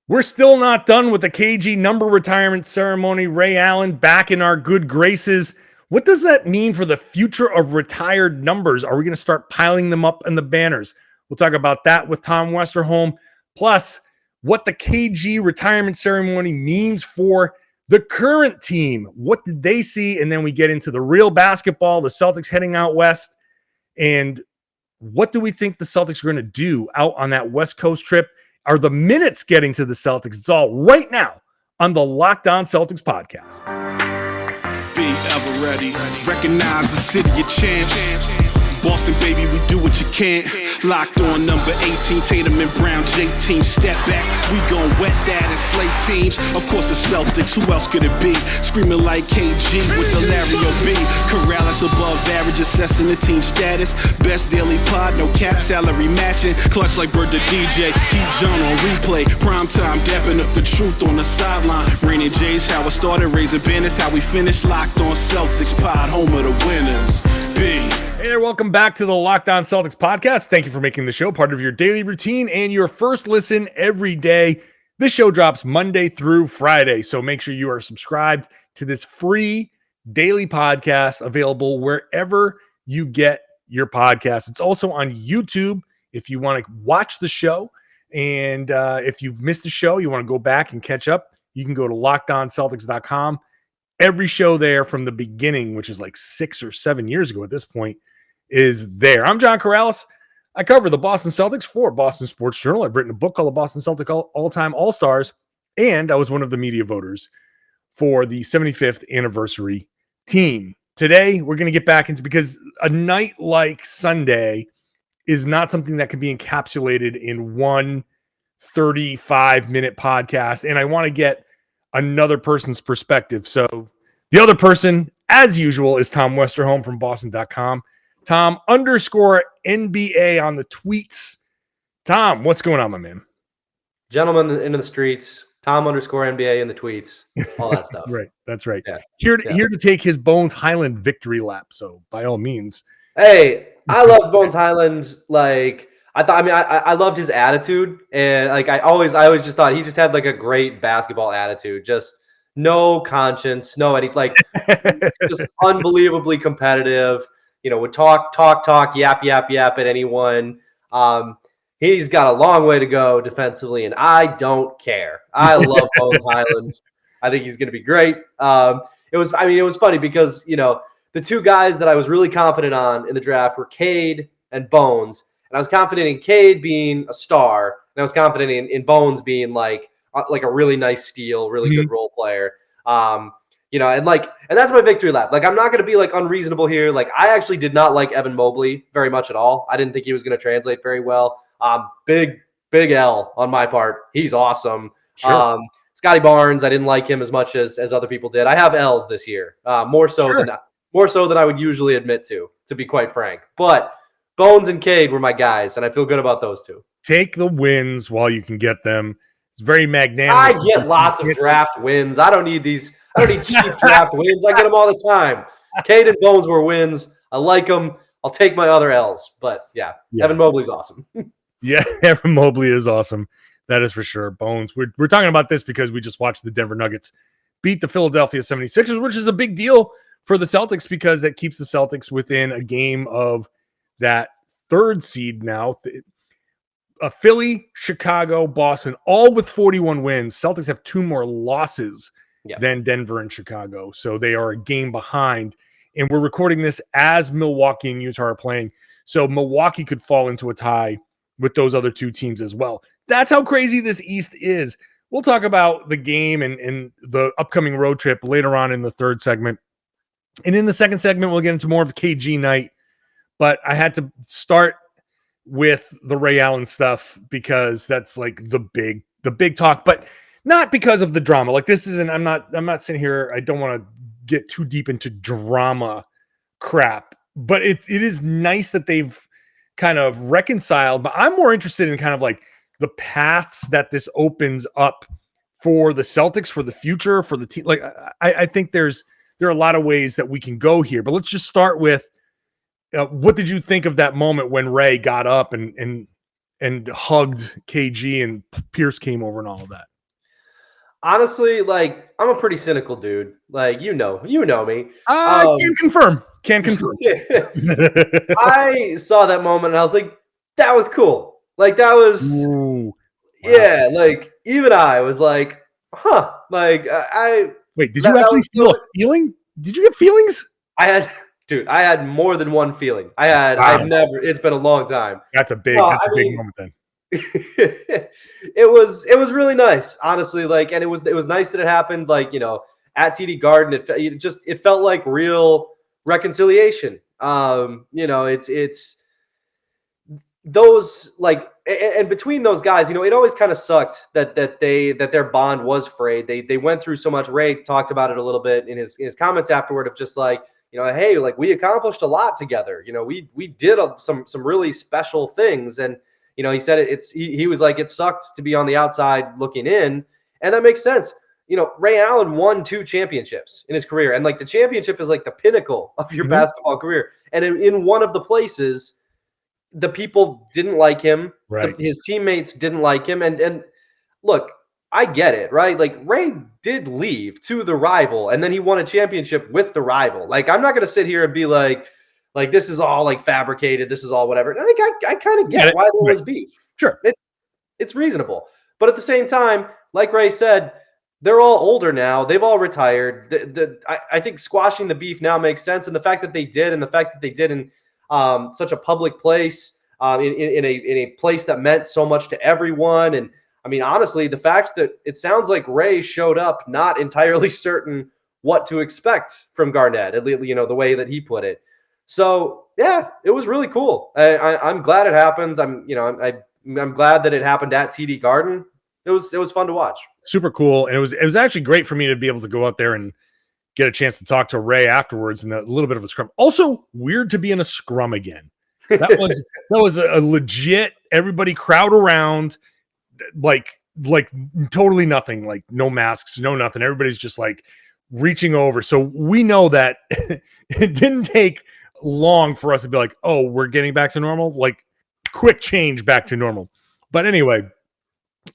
We're still not done with the KG number retirement ceremony. Ray Allen back in our good graces. What does that mean for the future of retired numbers? Are we going to start piling them up in the banners? We'll talk about that with Tom Westerholm. Plus, what the KG retirement ceremony means for the current team. What did they see? And then we get into the real basketball, the Celtics heading out west. And what do we think the Celtics are going to do out on that West Coast trip? Are the minutes getting to the Celtics? It's all right now on the Locked On Celtics podcast. Be ever ready. Recognize the city of champs. Boston, baby, we do what you can't. Locked on number 18, Tatum and Brown, J-team, step back. We gon' wet that and slay teams. Of course, the Celtics, who else could it be? Screaming like KG with the Larry O.B. Karalis above average, assessing the team status. Best daily pod, no cap, salary matching. Clutch like Bird the DJ, keep John on replay. Prime time, dapping up the truth on the sideline. Raining J's, how it started, raising banners, how we finished. Locked on Celtics pod, home of the winners. B. Hey there, welcome back to the Locked On Celtics podcast. Thank you for making the show part of your daily routine and your first listen every day. This show drops Monday through Friday, so make sure you are subscribed to this free daily podcast available wherever you get your podcasts. It's also on YouTube if you want to watch the show, and if you've missed the show, you want to go back and catch up, you can go to LockedOnCeltics.com. Every show there from the beginning, which is like 6 or 7 years ago at this point, is there. I'm John Karalis. I cover the Boston Celtics for Boston Sports Journal. I've written a book called The Boston Celtic All-Time All-Stars, and I was one of the media voters for the 75th anniversary team. Today, we're going to get back into, because a night like Sunday is not something that can be encapsulated in one 35-minute podcast, and I want to get another person's perspective. So the other person, as usual, is Tom Westerholm from Boston.com. Tom _NBA on the tweets. Tom, what's going on, my man? Gentlemen into the streets, Tom _NBA in the tweets, all that stuff. Right, that's right. Yeah. Here to take his Bones Highland victory lap. So by all means. Hey, I loved Bones Highland. I loved his attitude, and I always just thought he just had like a great basketball attitude. Just no conscience, just unbelievably competitive. You know, would talk, yap at anyone. He's got a long way to go defensively, and I don't care. I love Bones Highland. I think he's going to be great. It was funny because, you know, the two guys that I was really confident on in the draft were Cade and Bones. And I was confident in Cade being a star, and I was confident in Bones being like a really nice steal, really good role player. And that's my victory lap. Like, I'm not going to be like unreasonable here. Like, I actually did not like Evan Mobley very much at all. I didn't think he was going to translate very well. Big L on my part. He's awesome. Sure. Scotty Barnes, I didn't like him as much as other people did. I have L's this year, more so than I would usually admit to be quite frank. But Bones and Cade were my guys, and I feel good about those two. Take the wins while you can get them. It's very magnanimous. I get lots of draft wins. I don't need cheap draft wins. I get them all the time. Cade and Bones were wins. I like them. I'll take my other L's. But, yeah. Evan Mobley's awesome. Yeah, Evan Mobley is awesome. That is for sure. Bones. We're talking about this because we just watched the Denver Nuggets beat the Philadelphia 76ers, which is a big deal for the Celtics because that keeps the Celtics within a game of that third seed now. Philly, Chicago, Boston, all with 41 wins. Celtics have 2 more losses than Denver and Chicago. So they are a game behind. And we're recording this as Milwaukee and Utah are playing. So Milwaukee could fall into a tie with those other 2 teams as well. That's how crazy this East is. We'll talk about the game and the upcoming road trip later on in the third segment. And in the second segment, we'll get into more of KG night. But I had to start with the Ray Allen stuff because that's like the big talk, but not because of the drama. Like, this isn't, I'm not sitting here. I don't want to get too deep into drama crap, but it is nice that they've kind of reconciled, but I'm more interested in kind of like the paths that this opens up for the Celtics, for the future, for the team. Like, I think there are a lot of ways that we can go here, but let's just start with what did you think of that moment when Ray got up and hugged KG and Pierce came over and all of that? Honestly, like I'm a pretty cynical dude. Like you know me. Can confirm. Can confirm. I saw that moment and I was like, that was cool. Like that was, Ooh, wow. yeah. Like even I was like, huh. Like I wait. Did you actually feel a feeling? Did you get feelings? I had more than one feeling. I've never. It's been a long time. That's a big moment then. It was really nice, honestly. Like, and it was nice that it happened. Like, at TD Garden, it felt like real reconciliation. It's those like, and between those guys, it always kind of sucked that their bond was frayed. They went through so much. Ray talked about it a little bit in his comments afterward of just like, hey, like we accomplished a lot together. We did some really special things. And, he said he was like, it sucked to be on the outside looking in. And that makes sense. Ray Allen won 2 championships in his career. And like the championship is like the pinnacle of your basketball career. And in one of the places, the people didn't like him. Right. His teammates didn't like him. And look, I get it, right? Like Ray did leave to the rival and then he won a championship with the rival. Like, I'm not going to sit here and be like this is all like fabricated. This is all whatever. I kind of get why there was beef. Sure. It's reasonable. But at the same time, like Ray said, they're all older now. They've all retired. I think squashing the beef now makes sense. And the fact that they did, and the fact that they did in such a public place, in a place that meant so much to everyone. And I mean, honestly, the fact that it sounds like Ray showed up not entirely certain what to expect from Garnett, at least, the way that he put it. So yeah, it was really cool. I'm glad it happened. I'm glad that it happened at TD Garden. It was fun to watch. Super cool. And it was actually great for me to be able to go out there and get a chance to talk to Ray afterwards in a little bit of a scrum. Also weird to be in a scrum again. That was a legit, everybody crowd around, like totally nothing, like no masks, no nothing. Everybody's just like reaching over. So we know that it didn't take long for us to be like, oh, we're getting back to normal, like quick change back to normal. But anyway,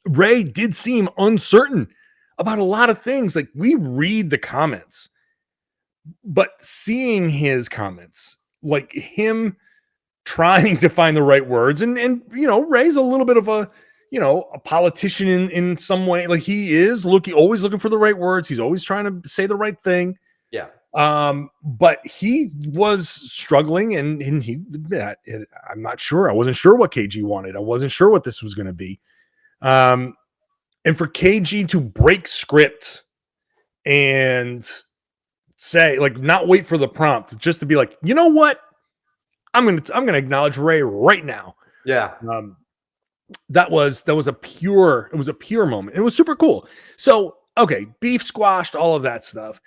Ray did seem uncertain about a lot of things. Like we read the comments, but seeing his comments, like him trying to find the right words, and Ray's a little bit of a politician in some way. Like he is always looking for the right words. He's always trying to say the right thing. Yeah. But he was struggling and he, I'm not sure. I wasn't sure what KG wanted. I wasn't sure what this was going to be. And for KG to break script and say, like, not wait for the prompt, just to be like, you know what? I'm going to acknowledge Ray right now. Yeah. That was a pure moment. It was super cool. So, okay, beef squashed, all of that stuff.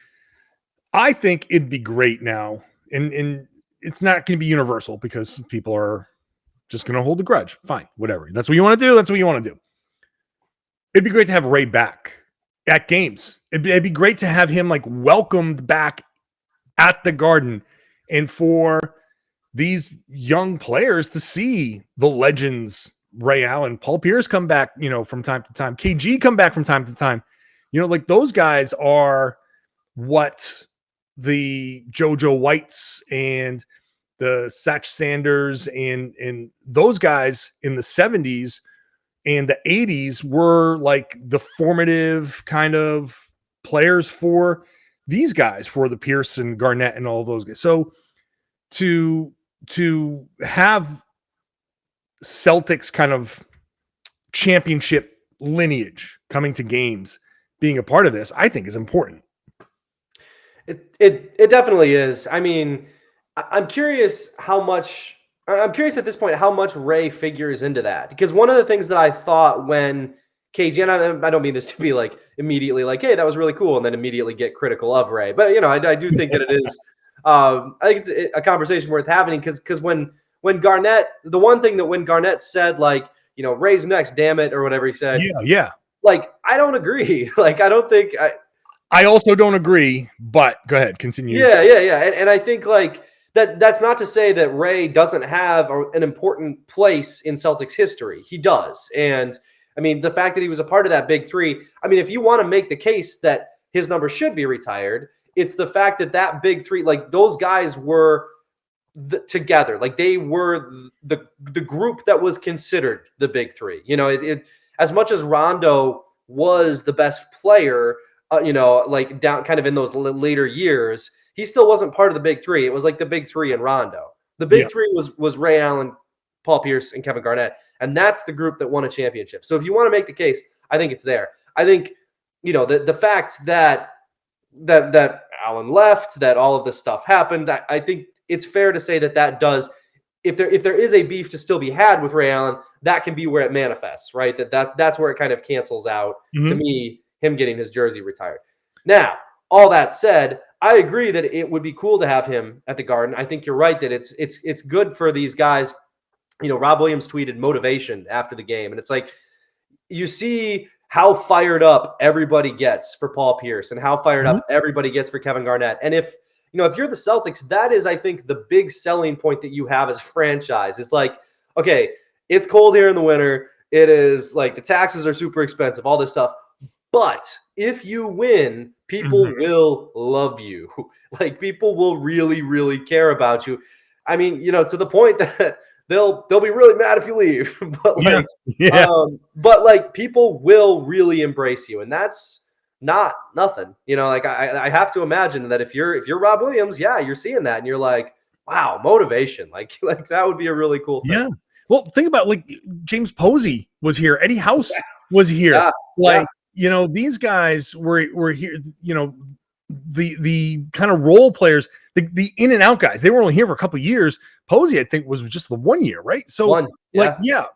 I think it'd be great now, and it's not going to be universal because people are just going to hold a grudge. Fine, whatever. That's what you want to do. That's what you want to do. It'd be great to have Ray back at games. It'd be great to have him like welcomed back at the Garden, and for these young players to see the legends, Ray Allen, Paul Pierce come back, from time to time, KG come back from time to time. Like those guys are what the JoJo Whites and the Satch Sanders and those guys in the 70s and the 80s were like the formative kind of players for these guys, for the Pierce and Garnett and all those guys. So to have Celtics kind of championship lineage coming to games, being a part of this, I think is important. It definitely is. I mean, I'm curious at this point how much Ray figures into that, because one of the things that I thought when KG, and I don't mean this to be like immediately like, hey, that was really cool, and then immediately get critical of Ray, but I do think that it is. I think it's a conversation worth having, because when Garnett, the one thing that when Garnett said like, Ray's next, damn it, or whatever he said, yeah, like I don't agree. Like I don't think I also don't agree, but go ahead, continue. Yeah. And I think like that's not to say that Ray doesn't have an important place in Celtics history. He does. And I mean, the fact that he was a part of that big three, I mean, if you want to make the case that his number should be retired, it's the fact that that big three, like those guys were together, like they were the group that was considered the big three. You know, it as much as Rondo was the best player, you know, like down kind of in those later years, he still wasn't part of the big three. It was like the big three and Rondo. The big three was Ray Allen, Paul Pierce, and Kevin Garnett, and that's the group that won a championship. So if you want to make the case, I think it's there. I think, you know, the fact that Allen left, that all of this stuff happened, I think it's fair to say that does, if there is a beef to still be had with Ray Allen, that can be where it manifests, right? That's where it kind of cancels out to me, him getting his jersey retired. Now, all that said, I agree that it would be cool to have him at the Garden. I think you're right that it's good for these guys. You know, Rob Williams tweeted motivation after the game, and it's like you see how fired up everybody gets for Paul Pierce and how fired up everybody gets for Kevin Garnett. And if you're the Celtics, that is, I think, the big selling point that you have as a franchise. Is like, okay, it's cold here in the winter. It is like the taxes are super expensive, all this stuff. But if you win, people will love you. Like people will really, really care about you. I mean, you know, to the point that they'll be really mad if you leave. But like, but like people will really embrace you, and that's not nothing. You know, like I have to imagine that if you're Rob Williams, you're seeing that, and you're like, wow, motivation. Like that would be a really cool thing. Yeah. Well, think about like James Posey was here. Eddie House was here. You know, these guys were here, you know, the kind of role players, the in and out guys, they were only here for a couple of years. Posey, I think, was just the 1 year, right? So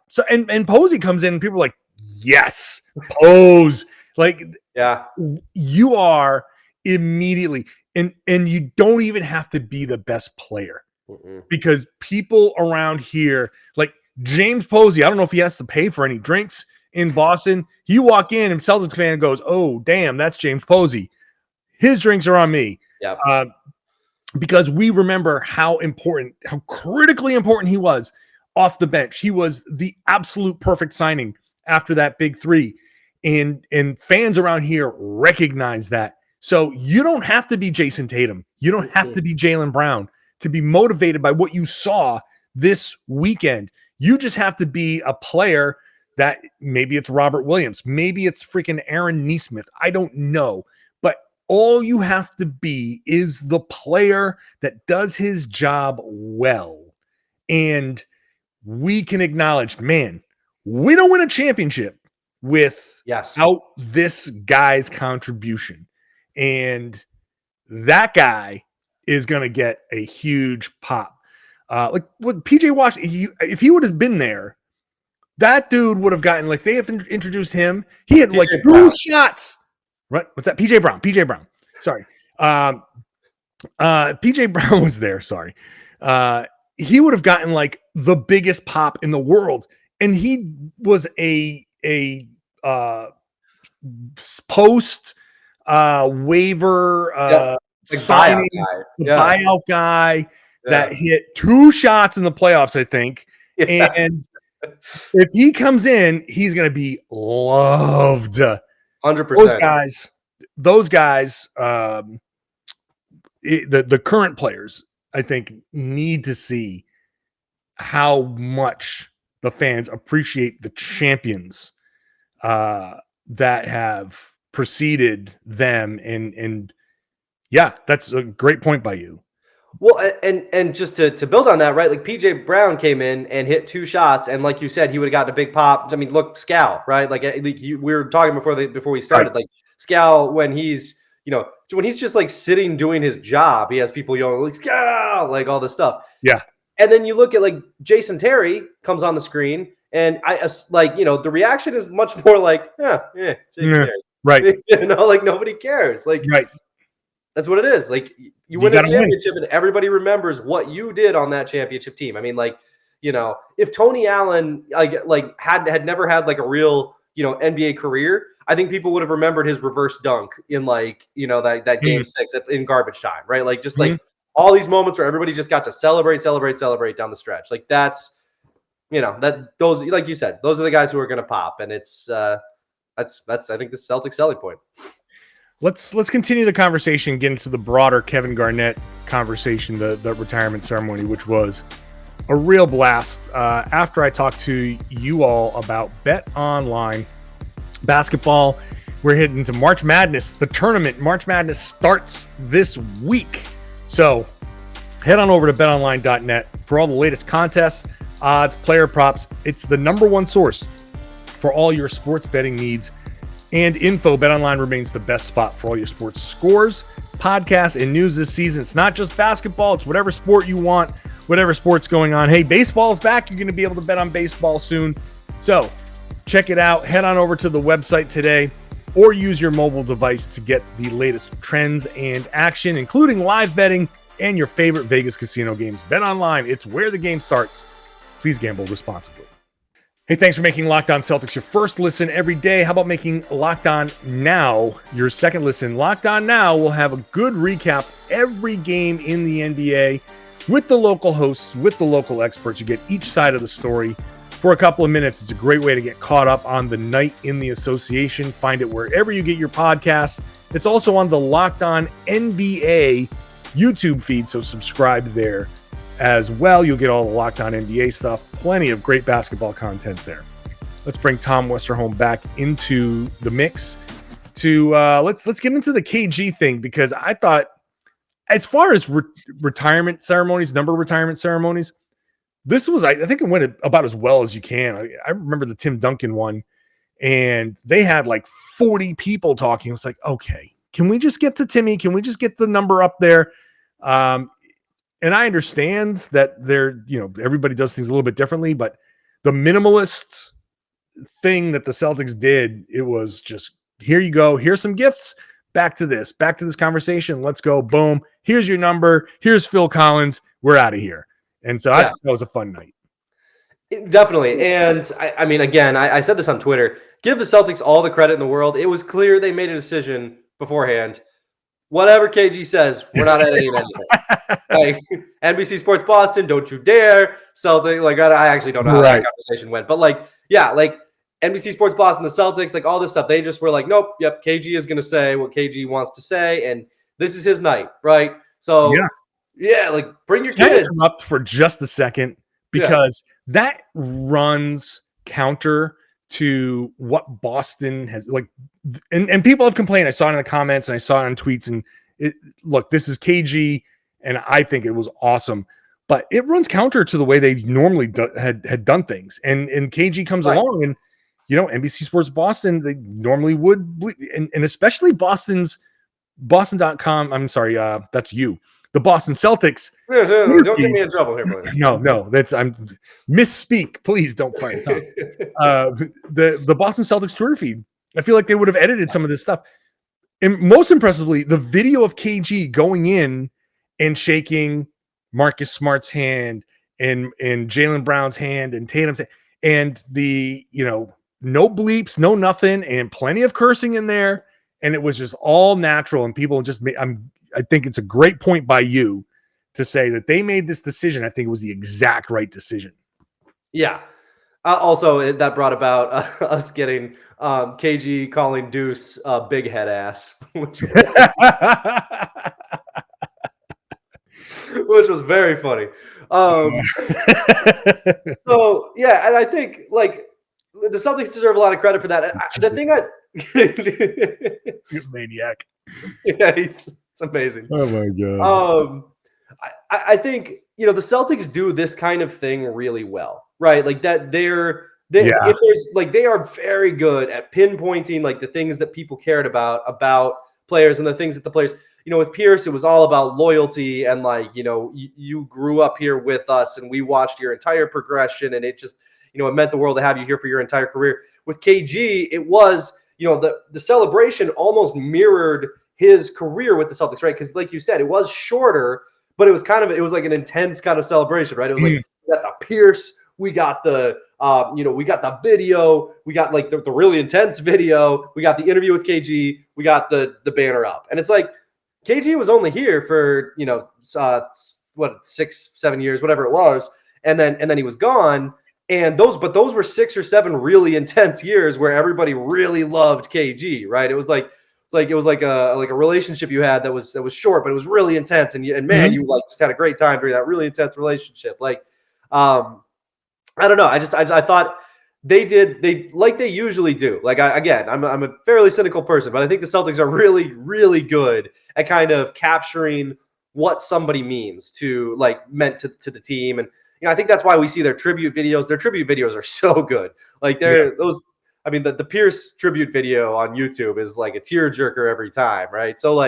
So and Posey comes in and people are like, yes, Pose. Like, you are immediately, and you don't even have to be the best player because people around here, like James Posey, I don't know if he has to pay for any drinks in Boston. You walk in and Celtics fan goes, oh, damn, that's James Posey. His drinks are on me. Because we remember how critically important he was off the bench. He was the absolute perfect signing after that big three. And fans around here recognize that. So you don't have to be Jayson Tatum. You don't have to be Jaylen Brown to be motivated by what you saw this weekend. You just have to be a player that maybe it's Robert Williams. Maybe it's freaking Aaron Nesmith. I don't know. But all you have to be is the player that does his job well. And we can acknowledge, man, we don't win a championship without this guy's contribution. And that guy is going to get a huge pop. Like what PJ Washington, if he would have been there, that dude would have gotten, like, they have introduced him. He had like 2 shots. Right? What's that? PJ Brown. Sorry. PJ Brown was there. Sorry. He would have gotten like the biggest pop in the world. And he was a post waiver signing buyout guy that hit 2 shots in the playoffs, I think. And if he comes in, he's going to be loved. 100%. Those guys, the current players, I think, need to see how much the fans appreciate the champions that have preceded them. And that's a great point by you. Well, and just to build on that, right? Like PJ Brown came in and hit 2 shots, and like you said, he would have gotten a big pop. I mean, look, Scal, right? Like we were talking before we started. Right. Like Scal, when he's just like sitting doing his job, he has people yelling like Scal, like all this stuff. Yeah. And then you look at like Jason Terry comes on the screen, and the reaction is much more like, Jason Terry. Right. Like nobody cares. Like, right. That's what it is. Like you win a championship and everybody remembers what you did on that championship team. I mean, like, if Tony Allen had never had like a real, NBA career, I think people would have remembered his reverse dunk in that game 6 in garbage time, right? Like just like all these moments where everybody just got to celebrate down the stretch. Like that's that those, like you said, those are the guys who are going to pop. And it's that's I think the Celtics selling point. Let's continue the conversation, get into the broader Kevin Garnett conversation, the retirement ceremony, which was a real blast. After I talked to you all about BetOnline basketball, we're heading into March Madness. The tournament, March Madness, starts this week. So head on over to betonline.net for all the latest contests, odds, player props. It's the number one source for all your sports betting needs and info. BetOnline remains the best spot for all your sports scores, podcasts, and news this season. It's not just basketball. It's whatever sport you want, whatever sport's going on. Hey, baseball's back. You're going to be able to bet on baseball soon. So check it out. Head on over to the website today or use your mobile device to get the latest trends and action, including live betting and your favorite Vegas casino games. BetOnline, it's where the game starts. Please gamble responsibly. Hey, thanks for making Locked On Celtics your first listen every day. How about making Locked On Now your second listen? Locked On Now will have a good recap every game in the NBA with the local hosts, with the local experts. You get each side of the story for a couple of minutes. It's a great way to get caught up on the night in the association. Find it wherever you get your podcasts. It's also on the Locked On NBA YouTube feed, so subscribe there as well. You'll get all the Locked On NBA stuff. Plenty of great basketball content there. Let's bring Tom Westerholm back into the mix to let's get into the KG thing, because I thought, as far as retirement ceremonies, number retirement ceremonies, this was, I think it went about as well as you can. I remember the Tim Duncan one, and they had like 40 people talking. It was like, okay, can we just get to Timmy? Can we just get the number up there? And I understand that everybody does things a little bit differently, but the minimalist thing that the Celtics did, it was just, here you go. Here's some gifts. Back to this conversation. Let's go. Boom. Here's your number. Here's Phil Collins. We're out of here. And so I thought that was a fun night. Definitely. And I mean, again, I said this on Twitter, give the Celtics all the credit in the world. It was clear they made a decision beforehand. Whatever KG says, we're not editing anything. Like, NBC Sports Boston, don't you dare. Celtics, like, I actually don't know how that conversation went. But like NBC Sports Boston, the Celtics, like all this stuff, they just were like, nope, yep, KG is going to say what KG wants to say, and this is his night, right? So, like, bring your kids. Come up for just a second, because that runs counter to what Boston has, like, and people have complained. I saw it in the comments and I saw it on tweets, and look, this is KG, and I think it was awesome, but it runs counter to the way they normally had done things. And KG comes along, and NBC Sports Boston, they normally would, and especially Boston.com. I'm sorry, that's you. The Boston Celtics. Don't get me in trouble here, brother. No, I'm misspeak. Please don't fight. The Boston Celtics Twitter feed, I feel like they would have edited some of this stuff. And most impressively, the video of KG going in and shaking Marcus Smart's hand and Jaylen Brown's hand and Tatum's hand, and the, no bleeps, no nothing, and plenty of cursing in there. And it was just all natural. And people just, I think it's a great point by you to say that they made this decision. I think it was the exact right decision. Yeah. Also, that brought about us getting KG calling Deuce big head ass, which was very funny. So, yeah, and I think, like, the Celtics deserve a lot of credit for that. The thing you maniac. Yeah, it's amazing. Oh my god. I think the Celtics do this kind of thing really well, right? Like that they are very good at pinpointing like the things that people cared about players, and the things that the players, with Pierce, it was all about loyalty and like, you grew up here with us and we watched your entire progression, and it just, it meant the world to have you here for your entire career. With KG, it was, the celebration almost mirrored his career with the Celtics, right? Because like you said, it was shorter, but it was like an intense kind of celebration, right? It was like, we got the Pierce, we got the, we got the video, we got like the really intense video, we got the interview with KG, we got the banner up. And it's like, KG was only here for, 6-7 years, whatever it was. And then he was gone. And those were 6 or 7 really intense years where everybody really loved KG, right? It was like a relationship you had that was short, but it was really intense. And man, you like just had a great time during that really intense relationship. Like, I don't know. I thought they like they usually do. Like, I'm a fairly cynical person, but I think the Celtics are really, really good at kind of capturing what somebody means to meant to the team. And, I think that's why we see their tribute videos. Their tribute videos are so good. Like the Pierce tribute video on YouTube is like a tearjerker every time, right? So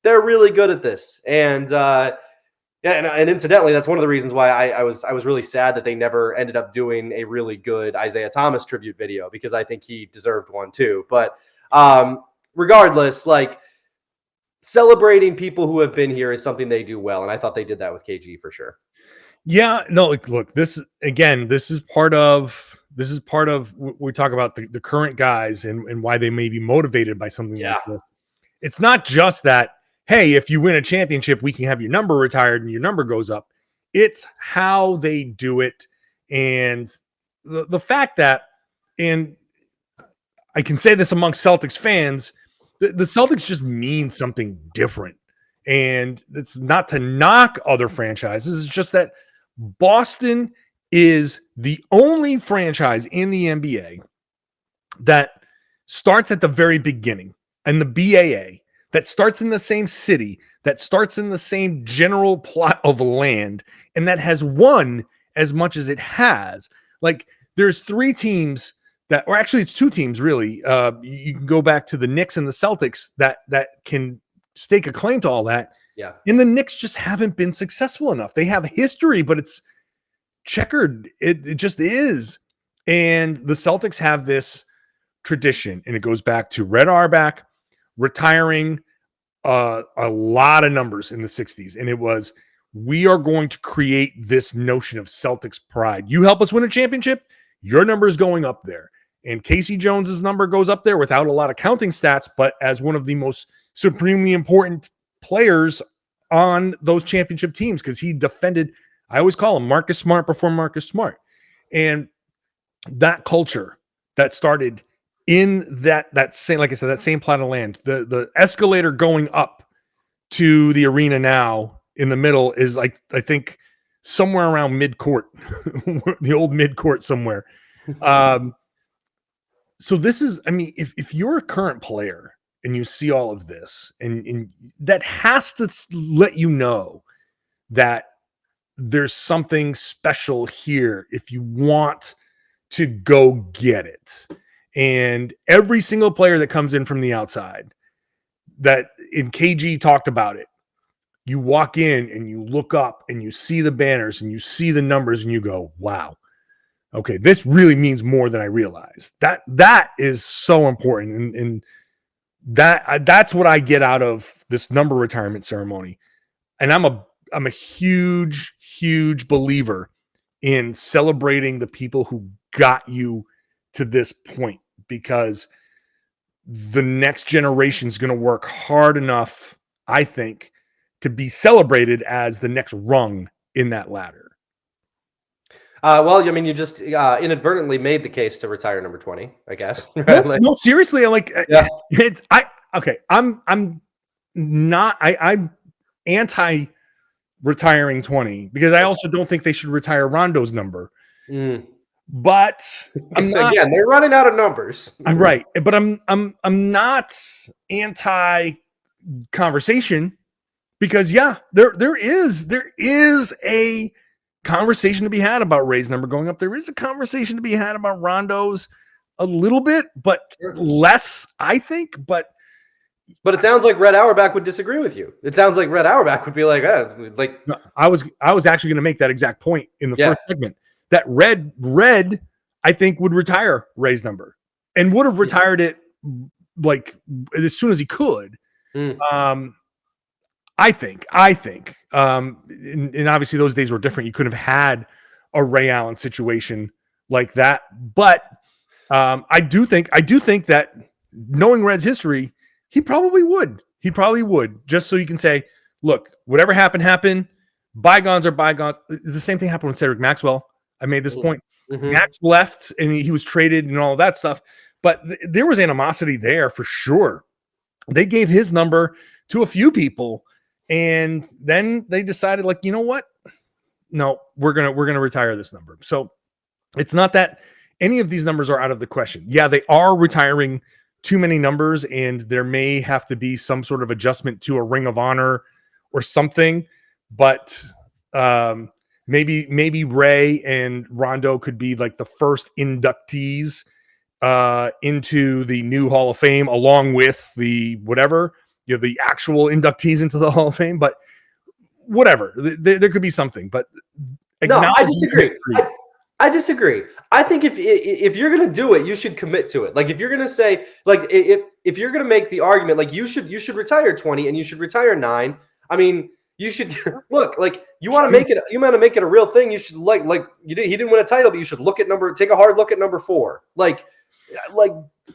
they're really good at this. And and incidentally, that's one of the reasons why I was really sad that they never ended up doing a really good Isaiah Thomas tribute video, because I think he deserved one too. But regardless, celebrating people who have been here is something they do well, and I thought they did that with KG for sure. Yeah, no, look, this is part of we talk about the current guys and why they may be motivated by something like this. It's not just that, hey, if you win a championship, we can have your number retired and your number goes up. It's how they do it. And the fact that, and I can say this amongst Celtics fans, the Celtics just mean something different. And it's not to knock other franchises. It's just that Boston is the only franchise in the NBA that starts at the very beginning, and the BAA that starts in the same city, that starts in the same general plot of land, and that has won as much as it has. Like, there's 3 teams that, or actually it's 2 teams really. You can go back to the Knicks and the Celtics that can stake a claim to all that. Yeah. And the Knicks just haven't been successful enough. They have history, but it's checkered. It just is. And the Celtics have this tradition, and it goes back to Red Auerbach retiring a lot of numbers in the 60s. And it was, we are going to create this notion of Celtics pride. You help us win a championship, your number is going up there. And Casey Jones's number goes up there without a lot of counting stats, but as one of the most supremely important players on those championship teams, because he defended, I always call him Marcus Smart before Marcus Smart. And that culture that started in that same, like I said, that same plot of land, the escalator going up to the arena now in the middle is like, I think somewhere around mid-court, the old mid-court somewhere. So this is, I mean, if you're a current player and you see all of this, and that has to let you know that there's something special here if you want to go get it. And every single player that comes in from the outside, that in KG talked about it, you walk in and you look up and you see the banners and you see the numbers and you go, wow, okay, this really means more than I realized. That is so important. And that's what I get out of this number retirement ceremony. And I'm a huge, huge believer in celebrating the people who got you to this point, because the next generation is going to work hard enough, I think, to be celebrated as the next rung in that ladder. Well, I mean, you just inadvertently made the case to retire number 20, I guess. Right? No, seriously, yeah. I'm anti retiring 20, because I also don't think they should retire Rondo's number. But I'm not, again, they're running out of numbers. I'm right, but I'm not anti conversation, because there is a conversation to be had about Ray's number going up. There is a conversation to be had about Rondo's a little bit, but less, I think. But it sounds like Red Auerbach would disagree with you. It sounds like Red Auerbach would be like, no, I was actually going to make that exact point in the first segment, that Red, I think, would retire Ray's number and would have retired it like as soon as he could. I think, and obviously those days were different. You could have had a Ray Allen situation like that, but I do think that, knowing Red's history, he probably would, just so you can say, look, whatever happened. Bygones are bygones. The same thing happened with Cedric Maxwell. I made this point. Max left and he was traded and all of that stuff. But there was animosity there for sure. They gave his number to a few people, and then they decided, like, you know what? No, we're gonna retire this number. So it's not that any of these numbers are out of the question. Yeah, they are retiring too many numbers, and there may have to be some sort of adjustment to a Ring of Honor or something. But maybe Ray and Rondo could be like the first inductees into the new Hall of Fame, along with the the actual inductees into the Hall of Fame. But whatever, there could be something. But no, I disagree. I disagree. I think if you're gonna do it, you should commit to it. Like if you're gonna say, like if you're gonna make the argument, like you should retire 20 and you should retire 9. I mean, you should look like you want to make it a real thing. You should like he didn't win a title, but you should take a hard look at number 4. Like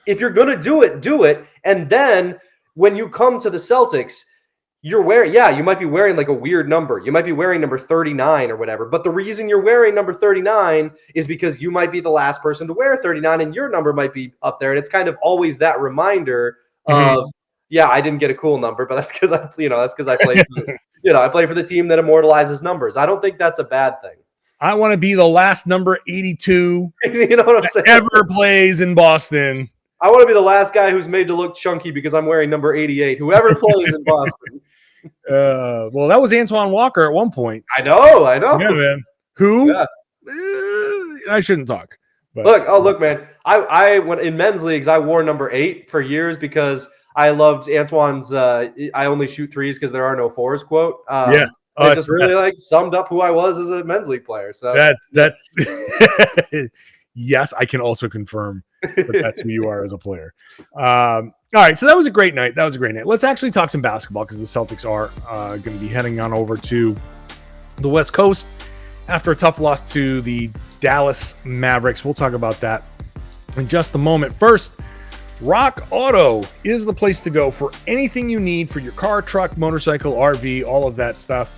if you're gonna do it. And then when you come to the Celtics, you might be wearing like a weird number. You might be wearing number 39 or whatever. But the reason you're wearing number 39 is because you might be the last person to wear 39 and your number might be up there. And it's kind of always that reminder of, I didn't get a cool number, but that's because I play I play for the team that immortalizes numbers. I don't think that's a bad thing. I want to be the last number 82 you know what I'm saying? Ever plays in Boston. I want to be the last guy who's made to look chunky because I'm wearing number 88. Whoever plays in Boston. Well, that was Antoine Walker at one point. I know. Yeah, man. Who? Yeah. I shouldn't talk. But. Look, man. I went in men's leagues. I wore number 8 for years because I loved Antoine's. I only shoot 3s because there are no 4s quote. It just really summed up who I was as a men's league player. So that's yes, I can also confirm that that's who you are as a player. All right, so that was a great night. Let's actually talk some basketball because the Celtics are going to be heading on over to the West Coast after a tough loss to the Dallas Mavericks. We'll talk about that in just a moment. First, Rock Auto is the place to go for anything you need for your car, truck, motorcycle, RV, all of that stuff.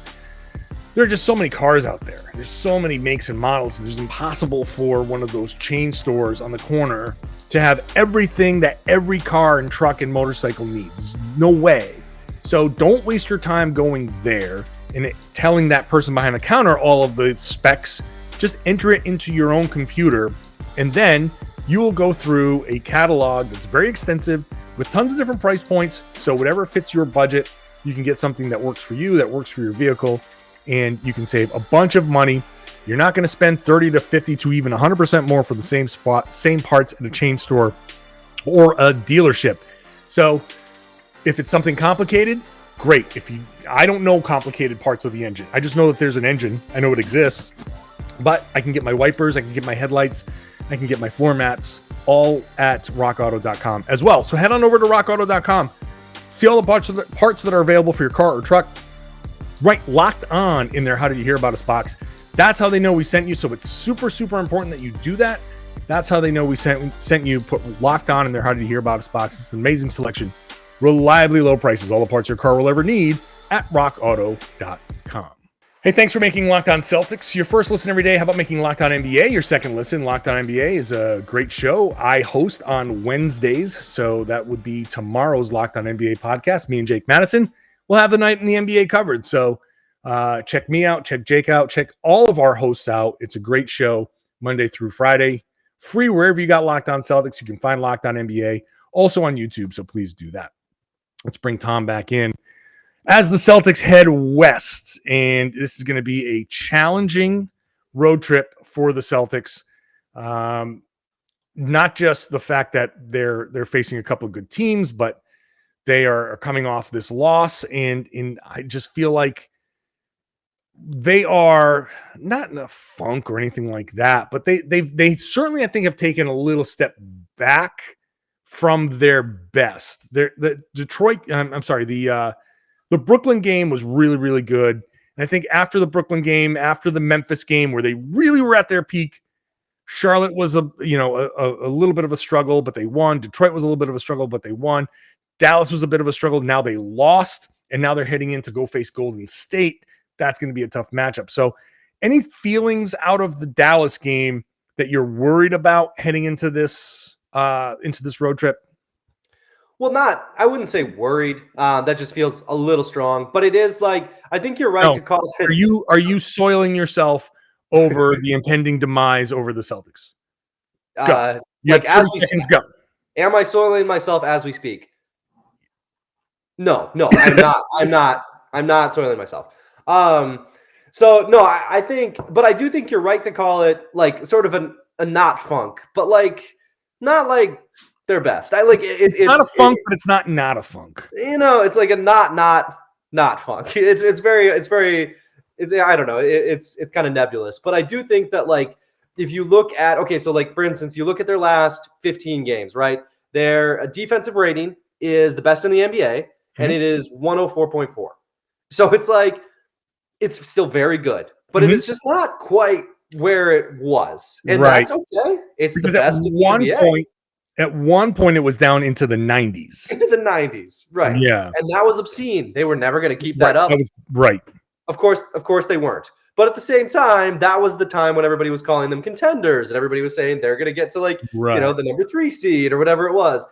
There are just so many cars out there. There's so many makes and models. It's impossible for one of those chain stores on the corner to have everything that every car and truck and motorcycle needs. No way. So don't waste your time going there and telling that person behind the counter all of the specs. Just enter it into your own computer, and then you will go through a catalog that's very extensive with tons of different price points. So whatever fits your budget, you can get something that works for you, that works for your vehicle, and you can save a bunch of money. You're not going to spend 30 to 50 to even 100% more for the same spot, same parts at a chain store or a dealership. So if it's something complicated, great. I don't know complicated parts of the engine. I just know that there's an engine. I know it exists, but I can get my wipers, I can get my headlights, I can get my floor mats, all at rockauto.com as well. So head on over to rockauto.com. See all the parts that are available for your car or truck. Right, locked on in their How Did You Hear About Us box. That's how they know we sent you. So it's super, super important that you do that. That's how they know we sent you. Put locked on in their How Did You Hear About Us box. It's an amazing selection. Reliably low prices. All the parts your car will ever need at rockauto.com. Hey, thanks for making Locked On Celtics your first listen every day. How about making Locked On NBA your second listen? Locked On NBA is a great show. I host on Wednesdays, so that would be tomorrow's Locked On NBA podcast. Me and Jake Madison will have the night in the NBA covered. So check me out, check Jake out, check all of our hosts out. It's a great show, Monday through Friday. Free wherever you got Locked On Celtics. You can find Locked On NBA, also on YouTube, so please do that. Let's bring Tom back in as the Celtics head west, and this is going to be a challenging road trip for the Celtics. Not just the fact that they're facing a couple of good teams, but they are coming off this loss, and I just feel like they are not in a funk or anything like that, but they certainly, I think, have taken a little step back from their best. The Brooklyn game was really, really good. And I think after the Brooklyn game, after the Memphis game, where they really were at their peak, Charlotte was a little bit of a struggle, but they won. Detroit was a little bit of a struggle, but they won. Dallas was a bit of a struggle. Now they lost, and now they're heading in to go face Golden State. That's going to be a tough matchup. So any feelings out of the Dallas game that you're worried about heading into this road trip? Well, I wouldn't say worried. That just feels a little strong, but it is like, I think you're right No. to call it. Are you soiling yourself over the impending demise over the Celtics? Go. You Like, have as 30 we seconds, speak, go. am I soiling myself as we speak? No, I'm not. I'm not soiling myself. So no, I think, but I do think you're right to call it like sort of a not funk, but like not like their best. I like it. It's not a funk, but it's not a funk. It's like a not funk. It's I don't know. It's kind of nebulous, but I do think that like if you look at so like for instance, you look at their last 15 games, right? Their defensive rating is the best in the NBA, and it is 104.4. So it's like it's still very good, but it is just not quite where it was, and that's okay. It's because the best in the NBA. At one point, it was down into the 90s. Into the 90s, right? Yeah, and that was obscene. They were never going to keep that up. That was right. Of course, they weren't. But at the same time, that was the time when everybody was calling them contenders, and everybody was saying they're going to get to like the number 3 seed or whatever it was.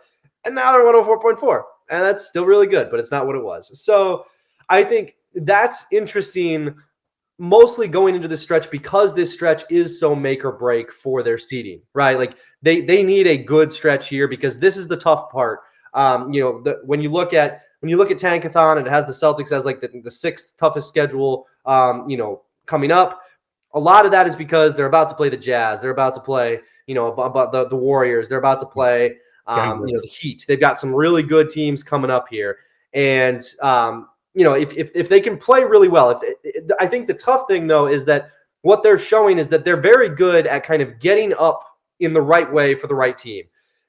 And now they're 104.4, and that's still really good, but it's not what it was. So I think that's interesting. Mostly going into this stretch because this stretch is so make or break for their seeding, right? Like they need a good stretch here because this is the tough part. When you look at Tankathon and it has the Celtics as like the 6th toughest schedule, coming up. A lot of that is because they're about to play the Jazz, they're about to play, about the Warriors, they're about to play, the Heat. They've got some really good teams coming up here, and if they can play really well, I think the tough thing though is that what they're showing is that they're very good at kind of getting up in the right way for the right team.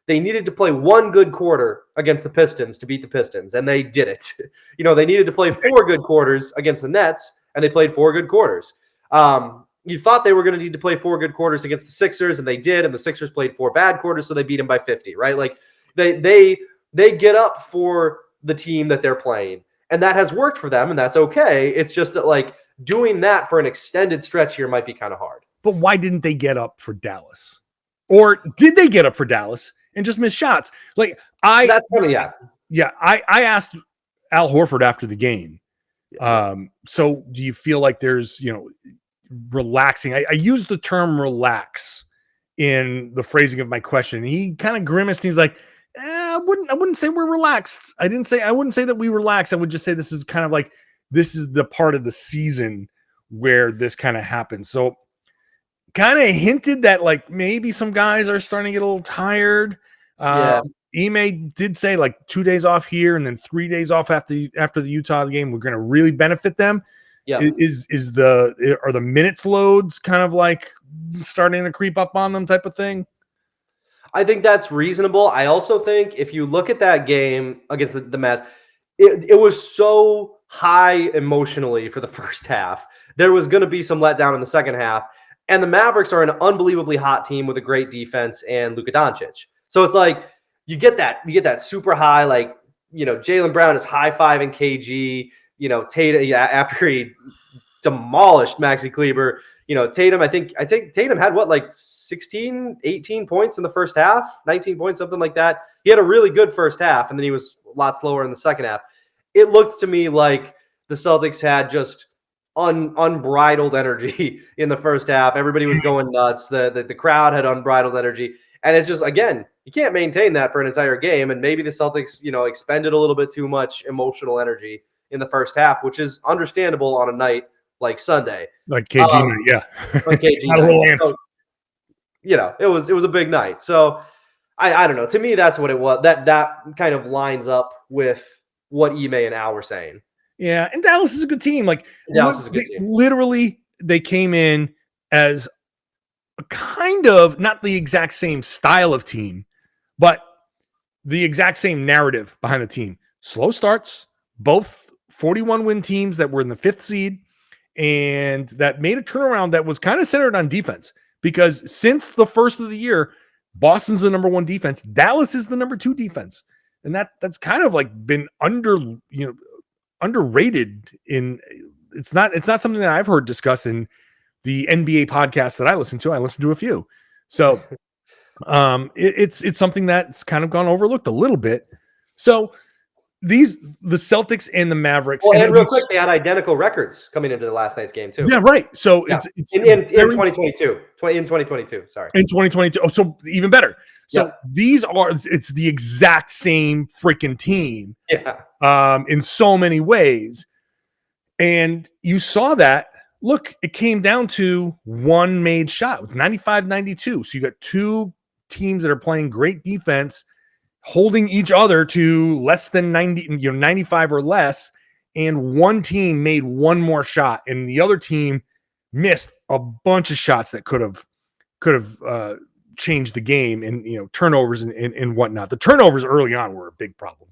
They needed to play one good quarter against the Pistons to beat the Pistons, and they did it. They needed to play 4 good quarters against the Nets, and they played 4 good quarters. You thought they were going to need to play 4 good quarters against the Sixers, and they did, and the Sixers played 4 bad quarters, so they beat them by 50, right? Like they get up for the team that they're playing. And that has worked for them, and that's okay. It's just that, like, doing that for an extended stretch here might be kind of hard. But why didn't they get up for Dallas? Or did they get up for Dallas and just miss shots? Like, that's funny, yeah. Yeah, I asked Al Horford after the game. So do you feel like there's, relaxing? I used the term relax in the phrasing of my question. And he kind of grimaced. And he's like, I wouldn't say we're relaxed. I wouldn't say that we relax. I would just say this is kind of like, this is the part of the season where this kind of happens. So kind of hinted that like maybe some guys are starting to get a little tired. Ime did say like 2 days off here and then 3 days off after the Utah game. We're going to really benefit them. Yeah. Are the minutes loads kind of like starting to creep up on them type of thing? I think that's reasonable. I also think if you look at that game against the Mavs, it was so high emotionally for the first half. There was going to be some letdown in the second half. And the Mavericks are an unbelievably hot team with a great defense and Luka Doncic. So it's like you get that super high, like, Jaylen Brown is high-fiving KG, Tatum, after he demolished Maxi Kleber. Tatum, I think Tatum had 16, 18 points in the first half, 19 points, something like that. He had a really good first half, and then he was a lot slower in the second half. It looked to me like the Celtics had just unbridled energy in the first half. Everybody was going nuts. The crowd had unbridled energy. And it's just, again, you can't maintain that for an entire game. And maybe the Celtics, expended a little bit too much emotional energy in the first half, which is understandable on a night like Sunday, like KG night, yeah. Like KG night. So, it was a big night. So I don't know. To me, that's what it was. That kind of lines up with what Ime and Al were saying. Yeah, and Dallas is a good team. Like Dallas is a good team. Literally, they came in as a kind of not the exact same style of team, but the exact same narrative behind the team. Slow starts, both 41-win teams that were in the 5th seed. And that made a turnaround that was kind of centered on defense because since the first of the year, Boston's the number 1 defense. Dallas is the number 2 defense. And that's kind of like been underrated it's not something that I've heard discussed in the NBA podcasts that I listen to. I listen to a few. So it's something that's kind of gone overlooked a little bit. So the Celtics and the Mavericks. Well, and real quick, they had identical records coming into the last night's game too. Yeah, right. So yeah. it's in 2022. In 2022, sorry. In 2022. Oh, so even better. So it's the exact same freaking team. Yeah. In so many ways. And you saw that. Look, it came down to one made shot with 95-92. So you got two teams that are playing great defense, holding each other to less than 95 or less, and one team made one more shot, and the other team missed a bunch of shots that could have changed the game, and turnovers and whatnot. The turnovers early on were a big problem.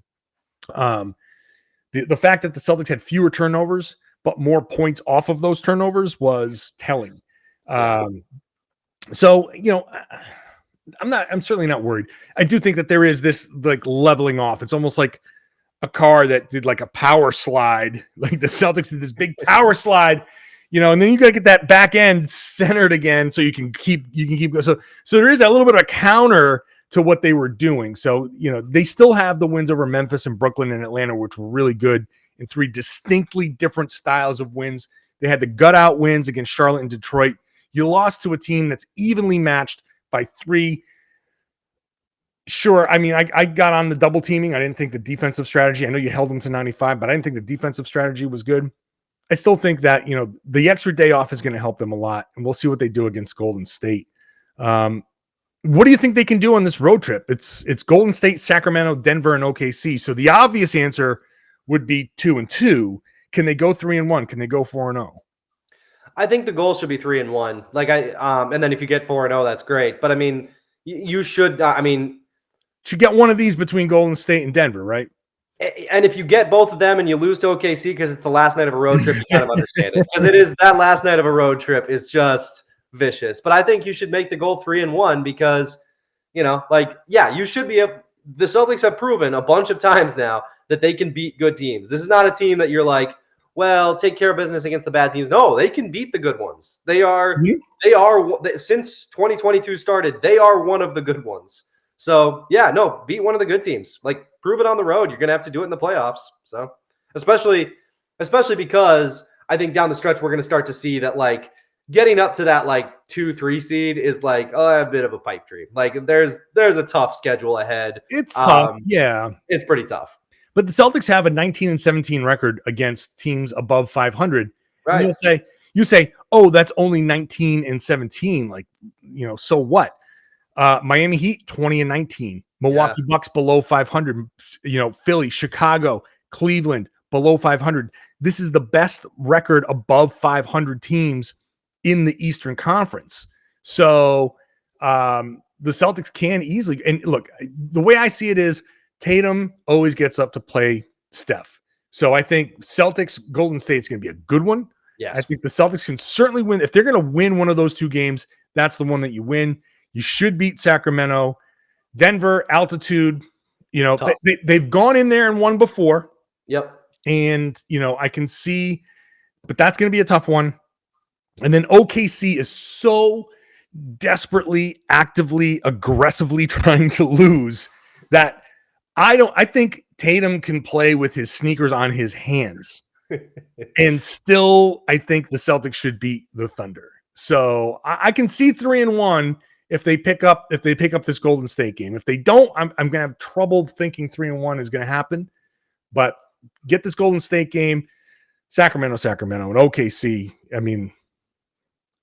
The fact that the Celtics had fewer turnovers but more points off of those turnovers was telling. So I'm certainly not worried. I do think that there is this like leveling off. It's almost like a car that did like a power slide. Like the Celtics did this big power slide, and then you got to get that back end centered again so you can keep going. So there is a little bit of a counter to what they were doing. So, they still have the wins over Memphis and Brooklyn and Atlanta, which were really good in three distinctly different styles of wins. They had the gut out wins against Charlotte and Detroit. You lost to a team that's evenly matched by three. Sure. I mean, I got on the double teaming. I didn't think the defensive strategy, I know you held them to 95, but I didn't think the defensive strategy was good. I still think that, the extra day off is going to help them a lot, and we'll see what they do against Golden State. What do you think they can do on this road trip? It's Golden State, Sacramento, Denver, and OKC. So the obvious answer would be 2-2. Can they go 3-1? Can they go 4-0? I think the goal should be 3-1. And then if you get 4-0, that's great. But I mean, you should. Should get one of these between Golden State and Denver, right? And if you get both of them and you lose to OKC because it's the last night of a road trip, you kind of understand it. Because it is that last night of a road trip is just vicious. But I think you should make the goal 3-1 because, you should be the Celtics have proven a bunch of times now that they can beat good teams. This is not a team that you're like, well, take care of business against the bad teams. No, they can beat the good ones. They are since 2022 started, they are one of the good ones. So beat one of the good teams. Like, prove it on the road. You're going to have to do it in the playoffs. So especially because I think down the stretch, we're going to start to see that like getting up to that like 2-3 seed is like a bit of a pipe dream. Like there's a tough schedule ahead. It's tough. Yeah. It's pretty tough. But the Celtics have a 19-17 record against teams above 500. Right. And you say, oh, that's only 19-17. Like, so what? Miami Heat 20-19. Milwaukee Bucks below 500. Philly, Chicago, Cleveland below 500. This is the best record above 500 teams in the Eastern Conference. So the Celtics can easily, and look, the way I see it is Tatum always gets up to play Steph. So I think Celtics Golden State is going to be a good one. Yes. I think the Celtics can certainly win. If they're going to win one of those two games, that's the one that you win. You should beat Sacramento. Denver, altitude, they've gone in there and won before. Yep. And, I can see, but that's going to be a tough one. And then OKC is so desperately, actively, aggressively trying to lose that I think Tatum can play with his sneakers on his hands. And still, I think the Celtics should beat the Thunder. So I can see 3-1 if they pick up this Golden State game. If they don't, I'm going to have trouble thinking 3-1 is going to happen. But get this Golden State game, Sacramento, and OKC.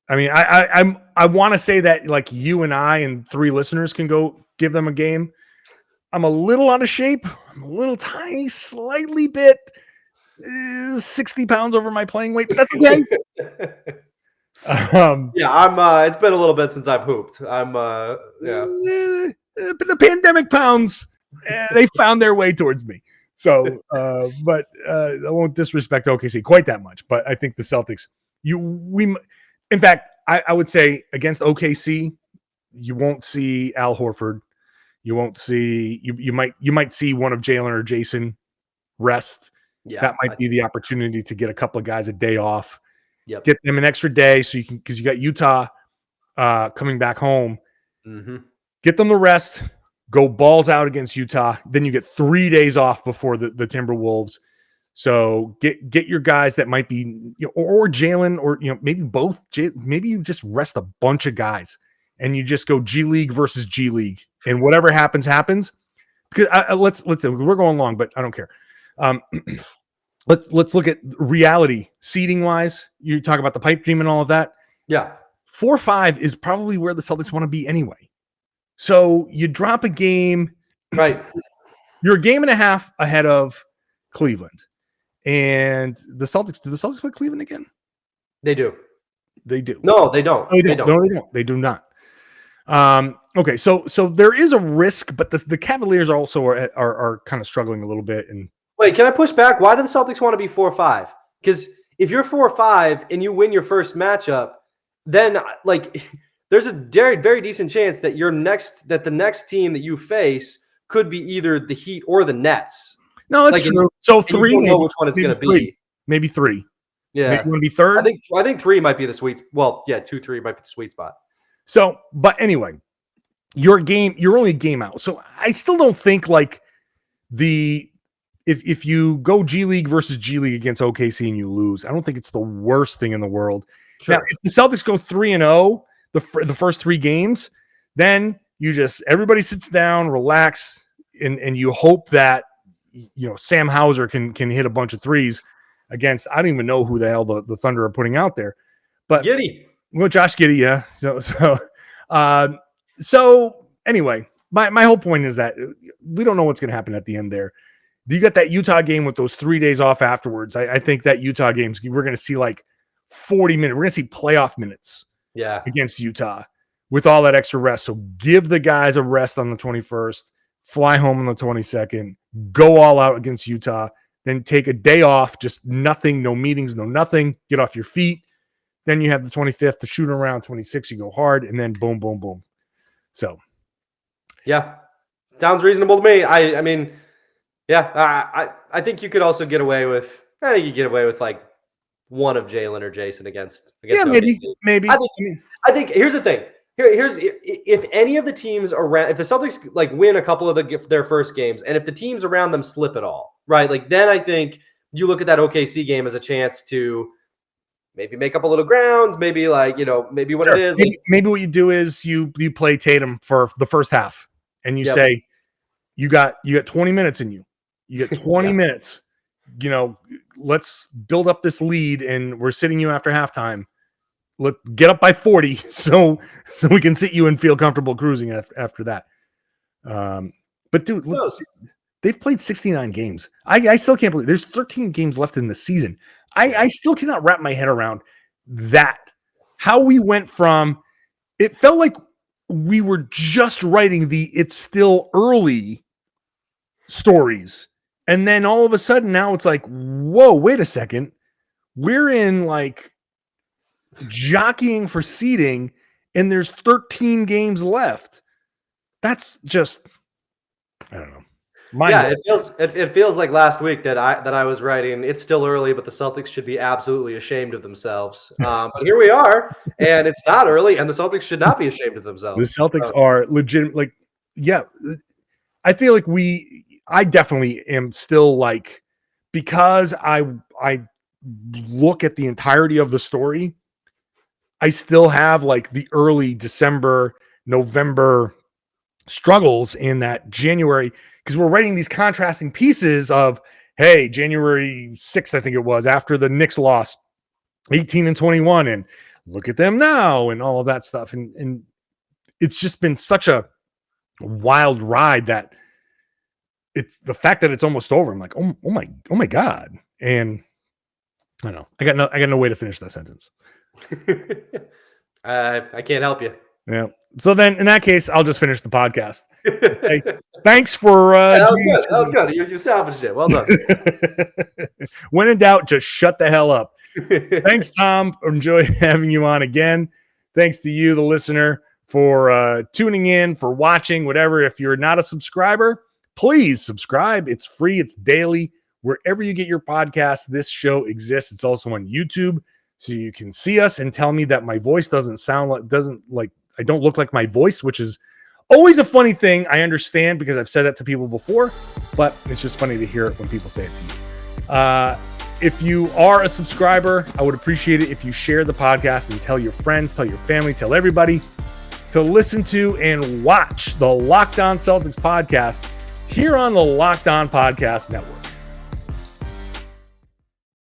I want to say that like you and I and 3 listeners can go give them a game. I'm a little out of shape. I'm a little tiny, slightly bit 60 pounds over my playing weight, but that's okay. It's been a little bit since I've hooped. But the pandemic pounds, they found their way towards me. So, but I won't disrespect OKC quite that much. But I think the Celtics, in fact, I would say against OKC, you won't see Al Horford. You won't see you might see one of Jaylen or Jayson rest. Yeah, that might be the opportunity to get a couple of guys a day off. Yep. Get them an extra day so you can, because you got Utah coming back home. Mm-hmm. Get them the rest. Go balls out against Utah. Then you get 3 days off before the Timberwolves. So get your guys that might be, or Jaylen, or maybe both. Maybe you just rest a bunch of guys and you just go G League versus G League, and whatever happens. Because let's say we're going long, but I don't care. Let's look at reality seeding wise. You talk about the pipe dream and all of that. Yeah, 4-5 is probably where the Celtics want to be anyway. So you drop a game, right? You're a game and a half ahead of Cleveland, and the Celtics. Do the Celtics play Cleveland again? They do. They do. No, they don't. No, they don't. No, they don't. They do not. Okay, so there is a risk, but the Cavaliers also are kind of struggling a little bit. And wait, can I push back? Why do the Celtics want to be 4-5? Because if you're 4-5 and you win your first matchup, then there's a very, very decent chance that the next team that you face could be either the Heat or the Nets. No, that's true. So 3, you don't know which one it's going to be. Maybe 3. Yeah, maybe you want to be third. I think 3 might be the sweet. Well, yeah, 2-3 might be the sweet spot. So, but anyway, you're only a game out. So I still don't think if you go G League versus G League against OKC and you lose, I don't think it's the worst thing in the world. Sure. Now, if the Celtics go 3-0 the first 3 games, then everybody sits down, relax, and you hope that Sam Hauser can hit a bunch of threes against, I don't even know who the hell the Thunder are putting out there, but Giddey. Well, Josh Giddey, yeah. So anyway, my whole point is that we don't know what's going to happen at the end there. You got that Utah game with those 3 days off afterwards. I think that Utah games, we're going to see 40 minutes. We're going to see playoff minutes against Utah with all that extra rest. So give the guys a rest on the 21st, fly home on the 22nd, go all out against Utah, then take a day off, just nothing, no meetings, no nothing, get off your feet. Then you have the 25th, the shoot around 26, you go hard, and then boom, boom, boom. So, yeah, sounds reasonable to me. I mean, yeah, I think you could also get away with. I think you get away with one of Jaylen or Jayson against. Yeah, maybe. I think here's the thing. Here's if any of the teams around, if the Celtics win a couple of their first games, and if the teams around them slip at all, right? Then I think you look at that OKC game as a chance to maybe make up a little grounds, maybe maybe what it is. Maybe what you do is you play Tatum for the first half, and you say you got 20 minutes in you. You get 20 minutes. Let's build up this lead, and we're sitting you after halftime. Let's get up by 40, so we can sit you and feel comfortable cruising after that. But dude, look, they've played 69 games. I still can't believe there's 13 games left in the season. I still cannot wrap my head around that. How we went from, it felt like we were just writing the it's still early stories. And then all of a sudden now it's whoa, wait a second. We're in jockeying for seeding and there's 13 games left. That's just, I don't know. It feels like last week that I was writing. It's still early, but the Celtics should be absolutely ashamed of themselves. But here we are, and it's not early, and the Celtics should not be ashamed of themselves. The Celtics are legitimate. I feel I definitely am still because I look at the entirety of the story. I still have the early December, November struggles in that January. Because we're writing these contrasting pieces of, hey, January 6th, I think it was, after the Knicks lost 18-21, and look at them now, and all of that stuff. And it's just been such a wild ride that it's the fact that it's almost over. I'm like, oh my God. And I don't know. I got no way to finish that sentence. I can't help you. Yeah. So then in that case, I'll just finish the podcast. Okay. Thanks for that was good. You salvaged it. Well done. When in doubt, just shut the hell up. Thanks, Tom. Enjoy having you on again. Thanks to you, the listener, for tuning in, for watching, whatever. If you're not a subscriber, please subscribe. It's free. It's daily. Wherever you get your podcasts, this show exists. It's also on YouTube, so you can see us and tell me that my voice doesn't I don't look like my voice, which is always a funny thing. I understand because I've said that to people before, but it's just funny to hear it when people say it to you. If you are a subscriber, I would appreciate it if you share the podcast and tell your friends, tell your family, tell everybody to listen to and watch the Locked On Celtics podcast here on the Locked On Podcast Network.